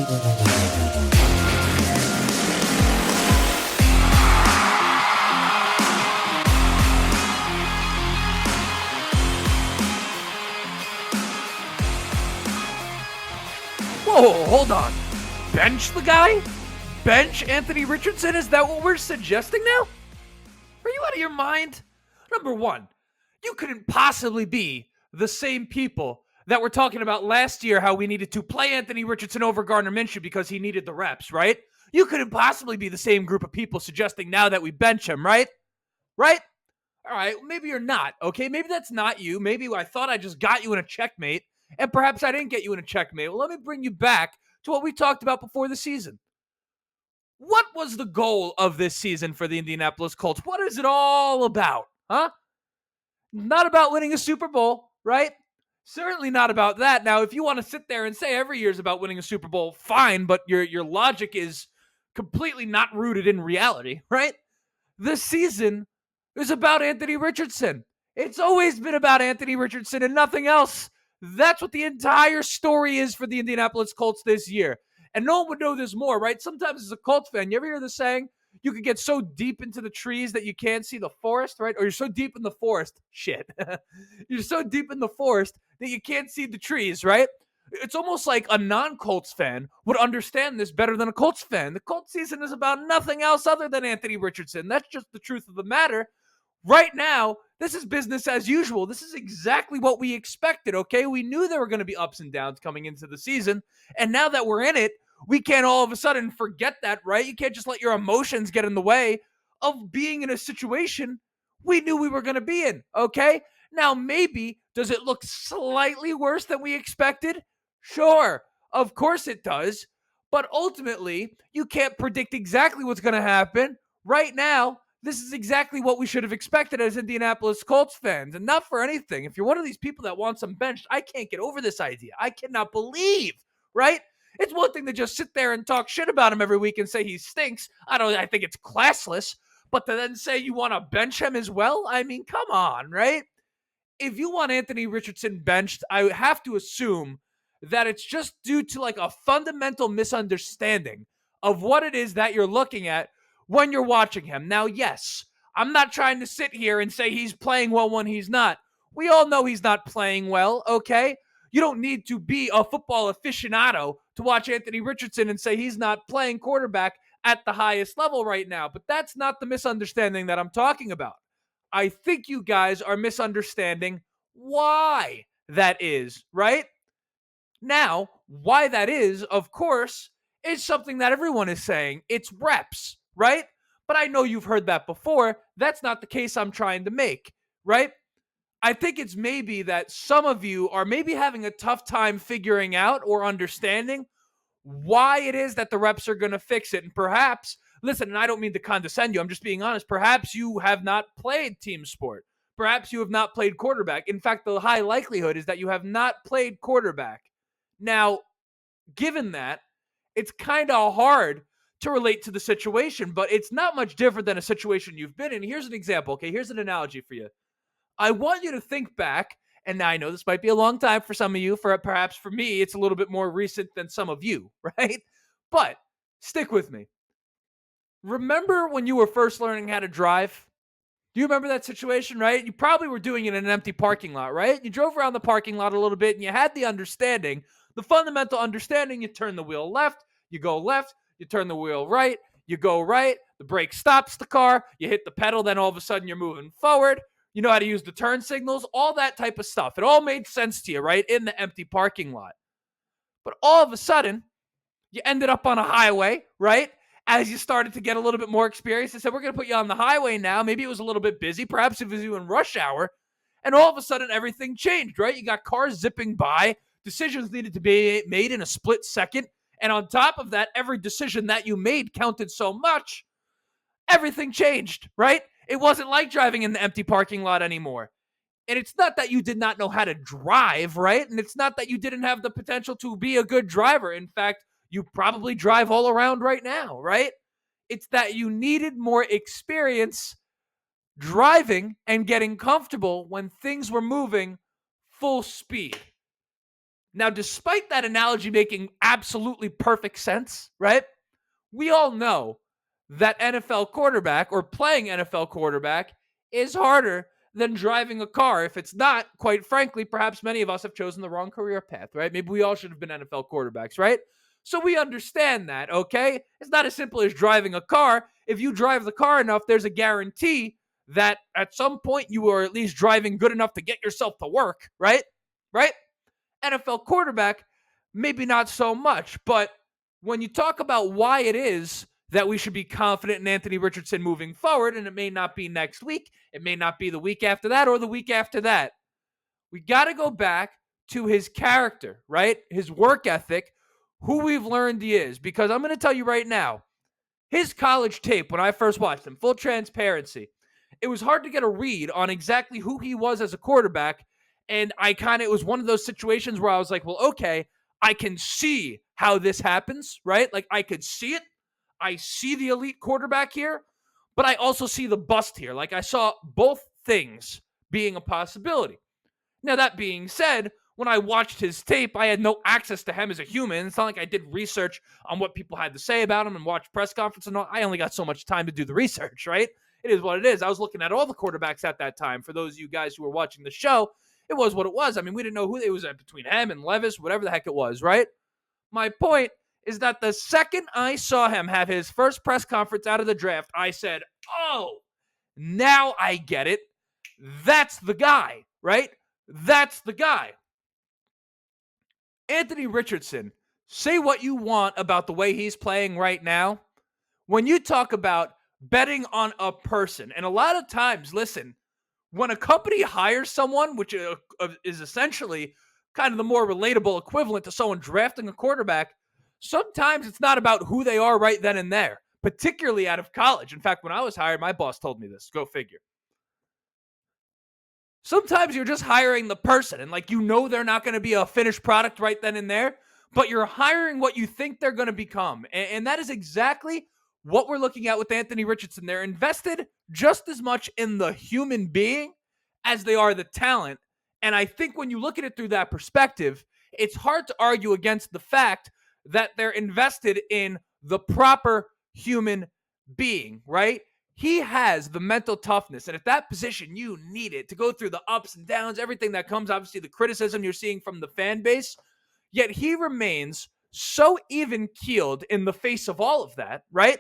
Whoa, hold on. Bench the guy? Bench Anthony Richardson? Is that what we're suggesting now? Are you out of your mind? Number one, you couldn't possibly be the same people that were talking about last year how we needed to play Anthony Richardson over Gardner Minshew because he needed the reps, right? You couldn't possibly be the same group of people suggesting now that we bench him, right? Right? All right, maybe you're not, okay? Maybe that's not you. Maybe I thought I just got you in a checkmate, and perhaps I didn't get you in a checkmate. Well, let me bring you back to what we talked about before the season. What was the goal of this season for the Indianapolis Colts? What is it all about, huh? Not about winning a Super Bowl, right? Certainly not about that. Now, if you want to sit there and say every year is about winning a Super Bowl, fine, but your logic is completely not rooted in reality, right? This season is about Anthony Richardson. It's always been about Anthony Richardson and nothing else. That's what the entire story is for the Indianapolis Colts this year. And no one would know this more, right? Sometimes as a Colts fan, you ever hear the saying, you could get so deep into the trees that you can't see the forest, right? Or you're so deep in the forest, shit. You're so deep in the forest that you can't see the trees, right? It's almost like a non-Colts fan would understand this better than a Colts fan. The Colts season is about nothing else other than Anthony Richardson. That's just the truth of the matter. Right now, this is business as usual. This is exactly what we expected, okay? We knew there were going to be ups and downs coming into the season. And now that we're in it, we can't all of a sudden forget that, right? You can't just let your emotions get in the way of being in a situation we knew we were going to be in, okay? Now, maybe, does it look slightly worse than we expected? Sure, of course it does. But ultimately, you can't predict exactly what's going to happen. Right now, this is exactly what we should have expected as Indianapolis Colts fans. And not for anything. If you're one of these people that wants him benched, I can't get over this idea. I cannot believe, right? It's one thing to just sit there and talk shit about him every week and say he stinks. I think it's classless. But to then say you want to bench him as well? I mean, come on, right? If you want Anthony Richardson benched, I have to assume that it's just due to like a fundamental misunderstanding of what it is that you're looking at when you're watching him. Now, yes, I'm not trying to sit here and say he's playing well when he's not. We all know he's not playing well, okay? You don't need to be a football aficionado to watch Anthony Richardson and say he's not playing quarterback at the highest level right now. But that's not the misunderstanding that I'm talking about. I think you guys are misunderstanding why that is, right? Now, why that is, of course, is something that everyone is saying. It's reps, right? But I know you've heard that before. That's not the case I'm trying to make, right? I think it's maybe that some of you are maybe having a tough time figuring out or understanding why it is that the reps are going to fix it. And perhaps, listen, and I don't mean to condescend you, I'm just being honest. Perhaps you have not played team sport. Perhaps you have not played quarterback. In fact, the high likelihood is that you have not played quarterback. Now, given that, it's kind of hard to relate to the situation, but it's not much different than a situation you've been in. Here's an example, okay? Here's an analogy for you. I want you to think back, and I know this might be a long time for some of you, perhaps for me, it's a little bit more recent than some of you, right? But stick with me. Remember when you were first learning how to drive? Do you remember that situation, right? You probably were doing it in an empty parking lot, right? You drove around the parking lot a little bit, and you had the understanding, the fundamental understanding, you turn the wheel left, you go left, you turn the wheel right, you go right, the brake stops the car, you hit the pedal, then all of a sudden you're moving forward. You know how to use the turn signals, all that type of stuff. It all made sense to you, right, in the empty parking lot. But all of a sudden, you ended up on a highway, right? As you started to get a little bit more experience, they said, we're going to put you on the highway now. Maybe it was a little bit busy. Perhaps it was you in rush hour. And all of a sudden, everything changed, right? You got cars zipping by. Decisions needed to be made in a split second. And on top of that, every decision that you made counted so much. Everything changed, right? It wasn't like driving in the empty parking lot anymore. And it's not that you did not know how to drive, right? And it's not that you didn't have the potential to be a good driver. In fact, you probably drive all around right now, right? It's that you needed more experience driving and getting comfortable when things were moving full speed. Now, despite that analogy making absolutely perfect sense, right? We all know that NFL quarterback or playing NFL quarterback is harder than driving a car. If it's not, quite frankly, perhaps many of us have chosen the wrong career path, right? Maybe we all should have been NFL quarterbacks, right? So we understand that, okay? It's not as simple as driving a car. If you drive the car enough, there's a guarantee that at some point you are at least driving good enough to get yourself to work, right? Right? NFL quarterback, maybe not so much. But when you talk about why it is that we should be confident in Anthony Richardson moving forward, and it may not be next week, it may not be the week after that or the week after that, we got to go back to his character, right? His work ethic, who we've learned he is. Because I'm going to tell you right now, his college tape, when I first watched him, full transparency, it was hard to get a read on exactly who he was as a quarterback. And it was one of those situations where I was like, well, okay, I can see how this happens, right? Like I could see it. I see the elite quarterback here, but I also see the bust here. Like I saw both things being a possibility. Now, that being said, when I watched his tape, I had no access to him as a human. It's not like I did research on what people had to say about him and watch press conferences and all. I only got so much time to do the research, right? It is what it is. I was looking at all the quarterbacks at that time. For those of you guys who were watching the show, it was what it was. I mean, we didn't know who it was between him and Levis, whatever the heck it was, right? My point is that the second I saw him have his first press conference out of the draft, I said, oh, now I get it. That's the guy, right? That's the guy. Anthony Richardson, say what you want about the way he's playing right now. When you talk about betting on a person, and a lot of times, listen, when a company hires someone, which is essentially kind of the more relatable equivalent to someone drafting a quarterback, sometimes it's not about who they are right then and there, particularly out of college. In fact, when I was hired, my boss told me this. Go figure. Sometimes you're just hiring the person and they're not going to be a finished product right then and there, but you're hiring what you think they're going to become. And that is exactly what we're looking at with Anthony Richardson. They're invested just as much in the human being as they are the talent. And I think when you look at it through that perspective, it's hard to argue against the fact that they're invested in the proper human being, right? He has the mental toughness. And at that position, you need it to go through the ups and downs, everything that comes, obviously the criticism you're seeing from the fan base. Yet he remains so even-keeled in the face of all of that, right?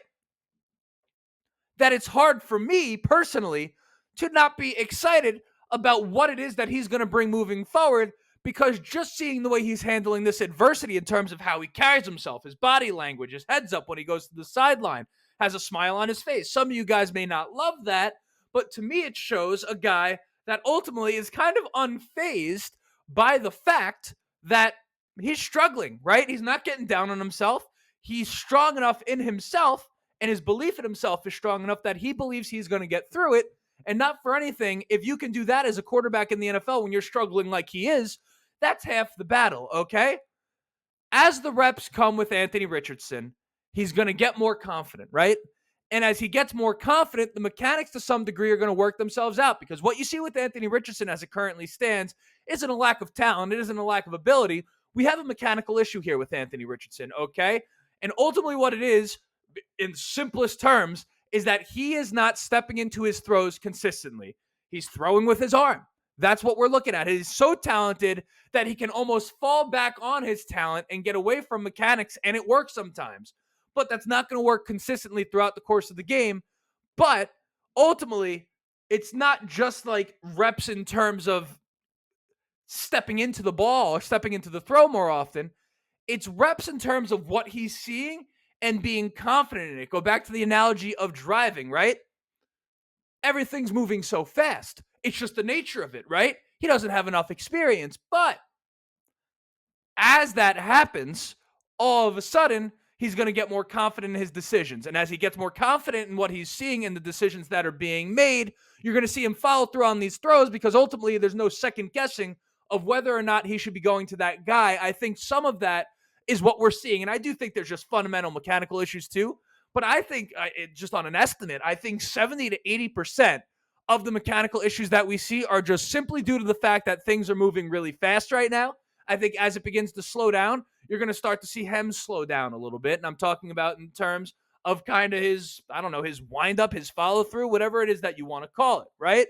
That it's hard for me personally to not be excited about what it is that he's going to bring moving forward, because just seeing the way he's handling this adversity in terms of how he carries himself, his body language, his heads up when he goes to the sideline, has a smile on his face. Some of you guys may not love that, but to me it shows a guy that ultimately is kind of unfazed by the fact that he's struggling, right? He's not getting down on himself. He's strong enough in himself, and his belief in himself is strong enough that he believes he's going to get through it. And not for anything, if you can do that as a quarterback in the NFL when you're struggling like he is, that's half the battle, okay? As the reps come with Anthony Richardson, he's going to get more confident, right? And as he gets more confident, the mechanics to some degree are going to work themselves out, because what you see with Anthony Richardson as it currently stands isn't a lack of talent. It isn't a lack of ability. We have a mechanical issue here with Anthony Richardson, okay? And ultimately what it is, in simplest terms, is that he is not stepping into his throws consistently. He's throwing with his arm. That's what we're looking at. He's so talented that he can almost fall back on his talent and get away from mechanics, and it works sometimes. But that's not going to work consistently throughout the course of the game. But ultimately, it's not just like reps in terms of stepping into the ball or stepping into the throw more often. It's reps in terms of what he's seeing and being confident in it. Go back to the analogy of driving, right? Everything's moving so fast. It's just the nature of it, right? He doesn't have enough experience. But as that happens, all of a sudden, he's going to get more confident in his decisions. And as he gets more confident in what he's seeing and the decisions that are being made, you're going to see him follow through on these throws, because ultimately there's no second guessing of whether or not he should be going to that guy. I think some of that is what we're seeing. And I do think there's just fundamental mechanical issues too. But I think, just on an estimate, I think 70 to 80% of the mechanical issues that we see are just simply due to the fact that things are moving really fast right now. I think as it begins to slow down, you're going to start to see him slow down a little bit. And I'm talking about in terms of kind of his, I don't know, his wind up, his follow through, whatever it is that you want to call it, right?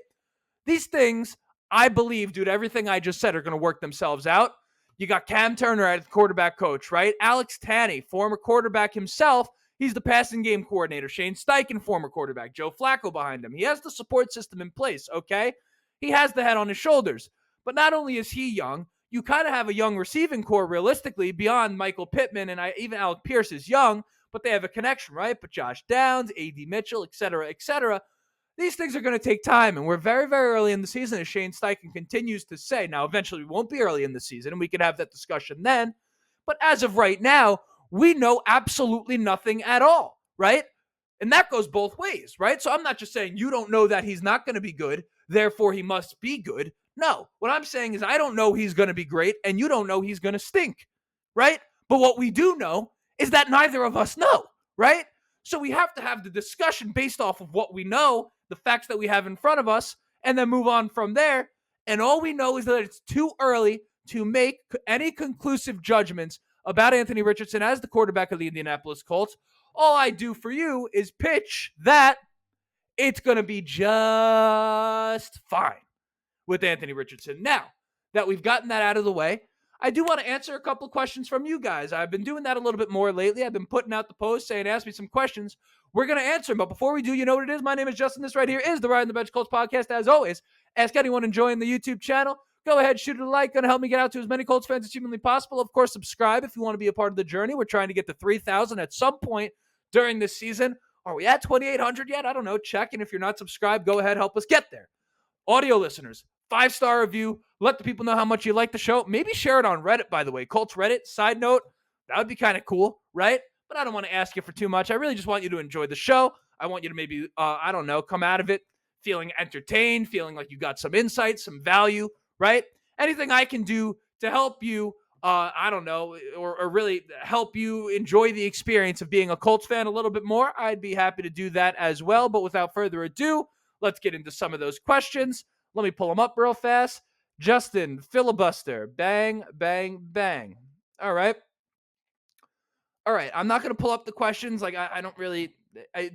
These things, I believe, dude, everything I just said are going to work themselves out. You got Cam Turner as quarterback coach, right? Alex Tanney, former quarterback himself. He's the passing game coordinator. Shane Steichen, former quarterback. Joe Flacco behind him. He has the support system in place, okay? He has the head on his shoulders. But not only is he young, you kind of have a young receiving core realistically beyond Michael Pittman, and even Alec Pierce is young, but they have a connection, right? But Josh Downs, A.D. Mitchell, et cetera, et cetera. These things are going to take time, and we're very, very early in the season, as Shane Steichen continues to say. Now, eventually, we won't be early in the season, and we can have that discussion then. But as of right now, we know absolutely nothing at all, right? And that goes both ways, right? So I'm not just saying you don't know that he's not going to be good, therefore he must be good. No, what I'm saying is I don't know he's going to be great, and you don't know he's going to stink, right? But what we do know is that neither of us know, right? So we have to have the discussion based off of what we know, the facts that we have in front of us, and then move on from there. And all we know is that it's too early to make any conclusive judgments about Anthony Richardson as the quarterback of the Indianapolis Colts. All I do for you is pitch that it's going to be just fine with Anthony Richardson. Now that we've gotten that out of the way, I do want to answer a couple of questions from you guys. I've been doing that a little bit more lately. I've been putting out the post saying, ask me some questions. We're going to answer them. But before we do, you know what it is? My name is Justin. This right here is the Riding the Bench Colts podcast. As always, ask anyone enjoying the YouTube channel. Go ahead, shoot it a like. Going to help me get out to as many Colts fans as humanly possible. Of course, subscribe if you want to be a part of the journey. We're trying to get to 3,000 at some point during this season. Are we at 2,800 yet? I don't know. Check. And if you're not subscribed, go ahead, help us get there. Audio listeners, 5-star review. Let the people know how much you like the show. Maybe share it on Reddit, by the way. Colts Reddit, side note, that would be kind of cool, right? But I don't want to ask you for too much. I really just want you to enjoy the show. I want you to maybe, I don't know, come out of it feeling entertained, feeling like you got some insight, some value, right? Anything I can do to help you, I don't know, or really help you enjoy the experience of being a Colts fan a little bit more, I'd be happy to do that as well. But without further ado, let's get into some of those questions. Let me pull them up real fast. Justin, filibuster, bang, bang, bang. All right. I'm not going to pull up the questions. Like, I don't really,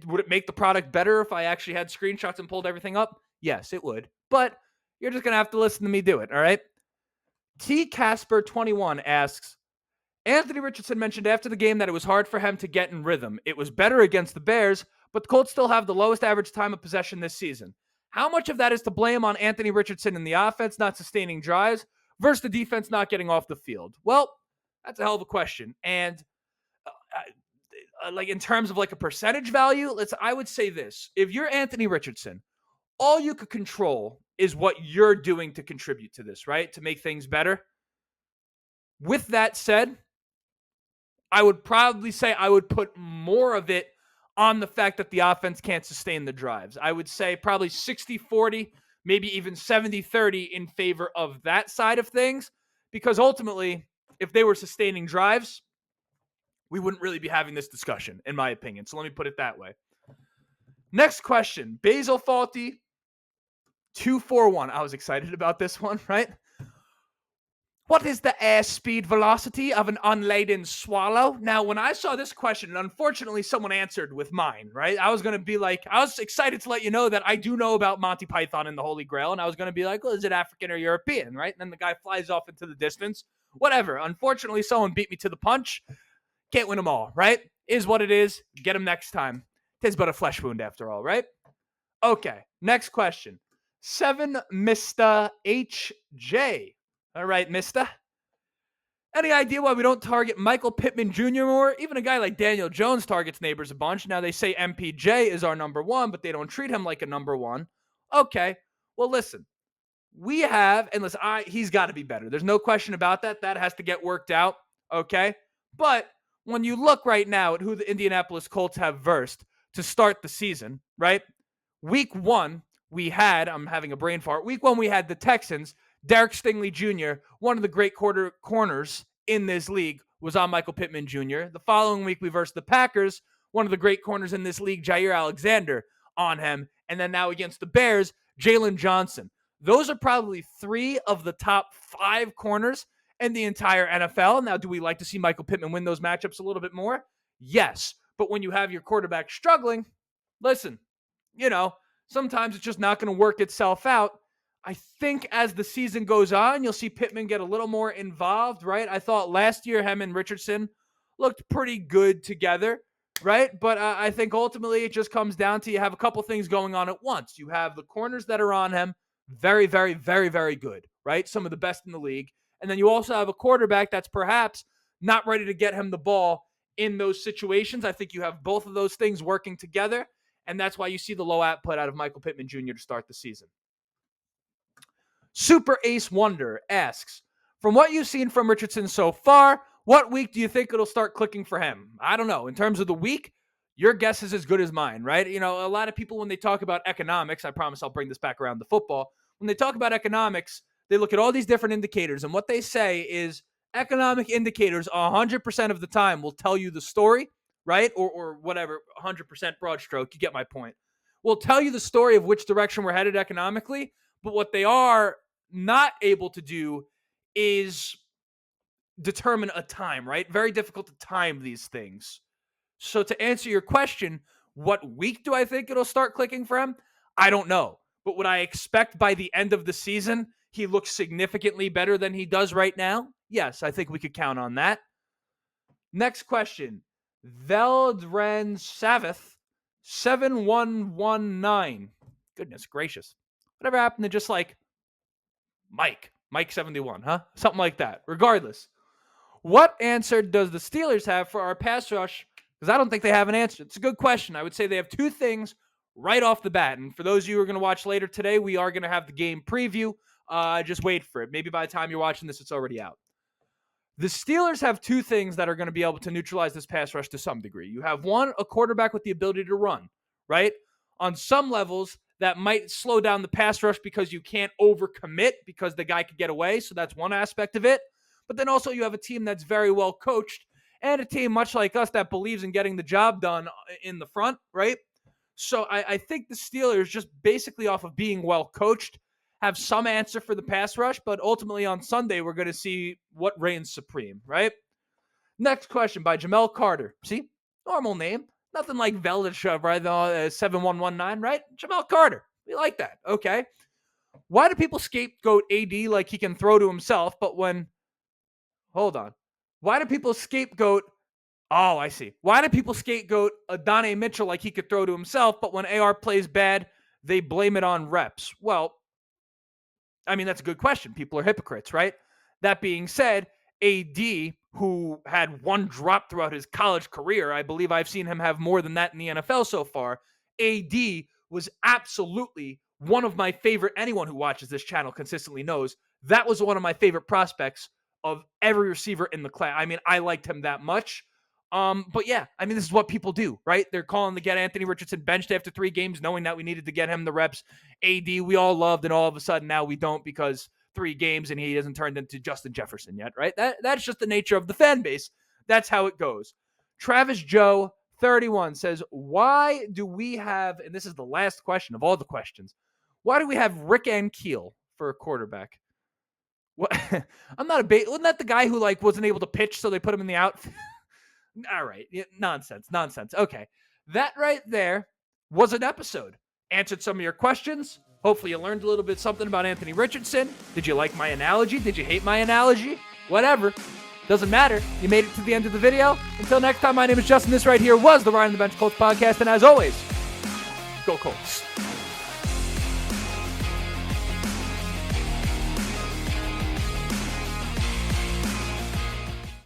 would it make the product better if I actually had screenshots and pulled everything up? Yes, it would. But you're just going to have to listen to me do it. All right. T. Casper 21 asks, Anthony Richardson mentioned after the game that it was hard for him to get in rhythm. It was better against the Bears, but the Colts still have the lowest average time of possession this season. How much of that is to blame on Anthony Richardson and the offense not sustaining drives versus the defense not getting off the field? Well, that's a hell of a question. And like in terms of like a percentage value, I would say this. If you're Anthony Richardson, all you could control is what you're doing to contribute to this, right? To make things better. With that said, I would probably say I would put more of it on the fact that the offense can't sustain the drives. I would say probably 60-40, maybe even 70-30 in favor of that side of things, because ultimately, if they were sustaining drives, we wouldn't really be having this discussion, in my opinion. So let me put it that way. Next question, Basil Faulty 241. I was excited about this one, right? What is the airspeed velocity of an unladen swallow? Now, when I saw this question, unfortunately, someone answered with mine, right? I was going to be like, I was excited to let you know that I do know about Monty Python and the Holy Grail, and I was going to be like, well, is it African or European, right? And then the guy flies off into the distance. Whatever. Unfortunately, someone beat me to the punch. Can't win them all, right? Is what it is. Get them next time. Tis but a flesh wound after all, right? Okay, next question. 7 Mr. HJ. All right, mister. Any idea why we don't target Michael Pittman Jr. more? Even a guy like Daniel Jones targets neighbors a bunch. Now, they say MPJ is our number one, but they don't treat him like a number one. Okay, well, listen. We have, and listen, he's got to be better. There's no question about that. That has to get worked out, okay? But when you look right now at who the Indianapolis Colts have versed to start the season, right? Week 1, we had, I'm having a brain fart, Week 1, we had the Texans. Derek Stingley Jr., one of the great corners in this league, was on Michael Pittman Jr. The following week, we versed the Packers, one of the great corners in this league, Jair Alexander, on him. And then now against the Bears, Jalen Johnson. Those are probably 3 of the top 5 corners in the entire NFL. Now, do we like to see Michael Pittman win those matchups a little bit more? Yes. But when you have your quarterback struggling, listen, sometimes it's just not going to work itself out. I think as the season goes on, you'll see Pittman get a little more involved, right? I thought last year him and Richardson looked pretty good together, right? But I think ultimately it just comes down to you have a couple things going on at once. You have the corners that are on him, very, very, very, very good, right? Some of the best in the league. And then you also have a quarterback that's perhaps not ready to get him the ball in those situations. I think you have both of those things working together, and that's why you see the low output out of Michael Pittman Jr. to start the season. Super Ace Wonder asks, from what you've seen from Richardson so far, what week do you think it'll start clicking for him? I don't know. In terms of the week, your guess is as good as mine, right? A lot of people, when they talk about economics, I promise I'll bring this back around to football. When they talk about economics, they look at all these different indicators, and what they say is economic indicators 100% of the time will tell you the story, right? Or whatever, 100% broad stroke, you get my point. Will tell you the story of which direction we're headed economically, but what they are not able to do is determine a time, right? Very difficult to time these things. So to answer your question, what week do I think it'll start clicking for him? I don't know. But would I expect by the end of the season he looks significantly better than he does right now? Yes, I think we could count on that. Next question. Veldren Savith 7119. Goodness gracious. Whatever happened to just like Mike 71, huh? Something like that. Regardless, what answer does the Steelers have for our pass rush? Because I don't think they have an answer. It's a good question. I would say they have two things right off the bat. And for those of you who are going to watch later today, we are going to have the game preview. Just wait for it. Maybe by the time you're watching this, it's already out. The Steelers have two things that are going to be able to neutralize this pass rush to some degree. You have one, a quarterback with the ability to run, right? On some levels, that might slow down the pass rush because you can't overcommit because the guy could get away. So that's one aspect of it. But then also you have a team that's very well coached and a team much like us that believes in getting the job done in the front, right? So I think the Steelers, just basically off of being well coached, have some answer for the pass rush, but ultimately on Sunday, we're going to see what reigns supreme, right? Next question by Jamel Carter. See? Normal name. Nothing like Veldisha, right? 7119, right? Jamel Carter. We like that. Okay. Why do people scapegoat AD like he can throw to himself, but when... Hold on. Why do people scapegoat... Oh, I see. Why do people scapegoat Adonai Mitchell like he could throw to himself, but when AR plays bad, they blame it on reps? Well, I mean, that's a good question. People are hypocrites, right? That being said, AD, who had one drop throughout his college career, I believe I've seen him have more than that in the NFL so far. AD was absolutely one of my favorite. Anyone who watches this channel consistently knows that was one of my favorite prospects of every receiver in the class. I mean, I liked him that much. But yeah, I mean, this is what people do, right? They're calling to get Anthony Richardson benched after 3 games, knowing that we needed to get him the reps. AD, we all loved, and all of a sudden now we don't because 3 games and he hasn't turned into Justin Jefferson yet, right? That's just the nature of the fan base. That's how it goes. Travis Joe, 31, says, why do we have, and this is the last question of all the questions, why do we have Rick Ankiel for a quarterback? What? I'm not a wasn't that the guy who wasn't able to pitch, so they put him in the outfield? All right. Nonsense. Okay. That right there was an episode. Answered some of your questions. Hopefully you learned a little bit something about Anthony Richardson. Did you like my analogy? Did you hate my analogy? Whatever. Doesn't matter. You made it to the end of the video. Until next time, my name is Justin. This right here was the Ride on the Bench Colts podcast. And as always, go Colts.